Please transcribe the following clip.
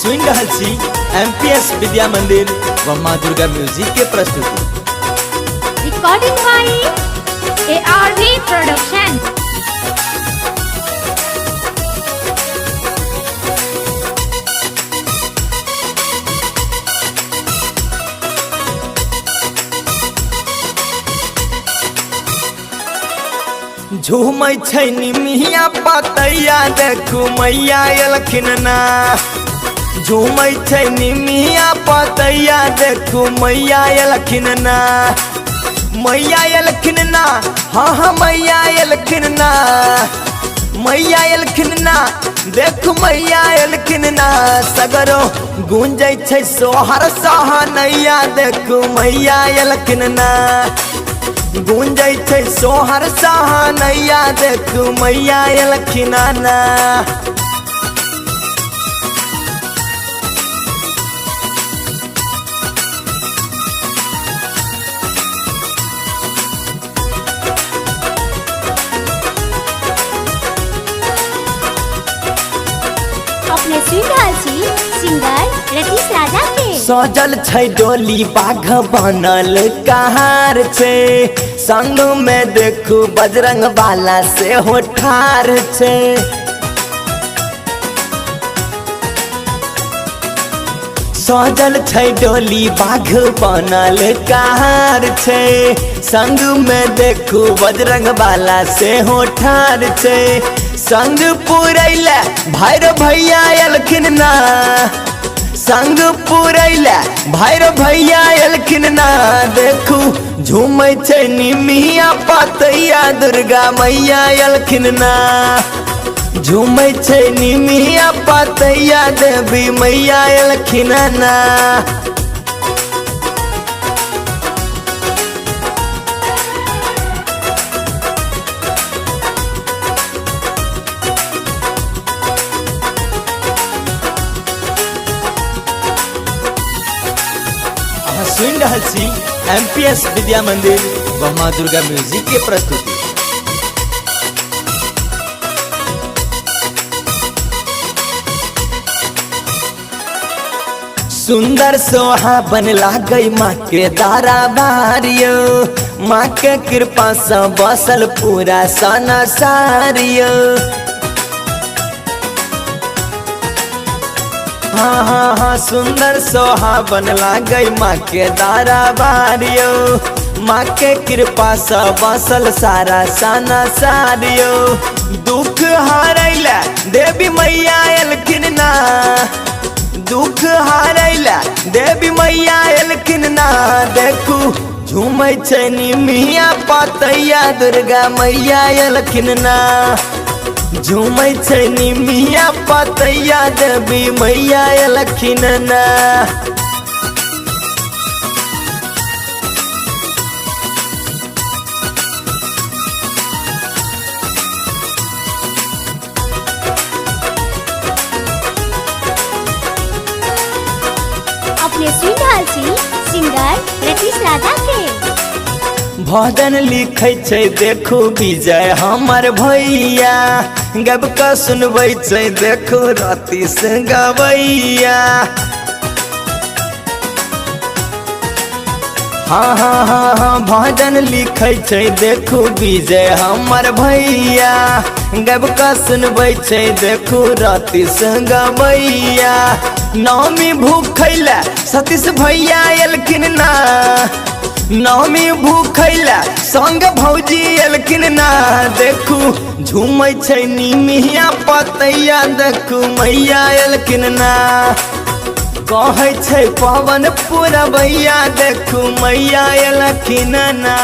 सुन रहल छी एमपीएस विद्या मंदिर व माँ दुर्गा म्यूजिक के प्रस्तुति। Recording by ARV production. झूमै छै निमिया पतैया देखू मैया एलखिन ना। झूमै छै निमिया पतैया देखू मैया एलखिन ना। मैया एलखिन ना, हाँ हाँ मैया एलखिन ना। मैया एलखिन ना, देखू मैया एलखिन ना। सगरो गूंजै छै सोहर सहनैया देखू मैया एलखिन ना। गूंजै छै सोहर सहनैया देखू मैया एलखिन ना। अपने सुन रहल छी सिंगर रतीश राजा के। सजल छै डोली बाघ बनल कहार छै। संग में देखू बजरंग बाला से हो ठार छै। सजल छै डोली बाघ बनल कहार छै। संग में देखू बजरंग बाला से हो ठार छै। संग पुरैले भैरव भैया एलखिन ना। संग पुरैले भैरव भैया एलखिन ना। देखू झूमै छै निमिया पतैया दुर्गा मैया एलखिन ना। झूमै छै निमिया पतैया देवी मैया एलखिन ना। सुन रहल छी एमपीएस विद्या मंदिर व माँ दुर्गा म्यूजिक के प्रस्तुति। सुंदर सोहाबन लागै माँ के दरबारियो। माँ के कृपा से बसल पूरा संसारियो। हाँ हाँ हाँ सुंदर सोहाबन लागै माँ के दरबारियो। माँ के कृपा से बसल सारा संसारियो। दुख हरैले देवी मैया एलखिन ना। दुख हरैले देवी मैया एलखिन ना। देखू झूमै छै निमिया पतैया दुर्गा मैया एलखिन ना। झूमै छै निमिया पतैया देवी मैया एलखिन ना। अपने सुन रहल छी सिंगर रतीश राजा के। भजन लिखै छै देखू विजय हमर भैया। गब का सुनबै छै देखू रतीश गवैया। हाँ हाँ हाँ हाँ भजन लिखै छै देखू विजय हमर भैया। गब का सुनबै छै देखू रतीश गवैया। नवमी भूखैले सतीश भैया एलखिन ना। नवमी भूखैले संग भौजी एलखिन ना। देखू झूमै छै निमिया पतैया देखू मैया एलखिन ना। कहै छै पवन पुरवैया देखू मैया एलखिन ना।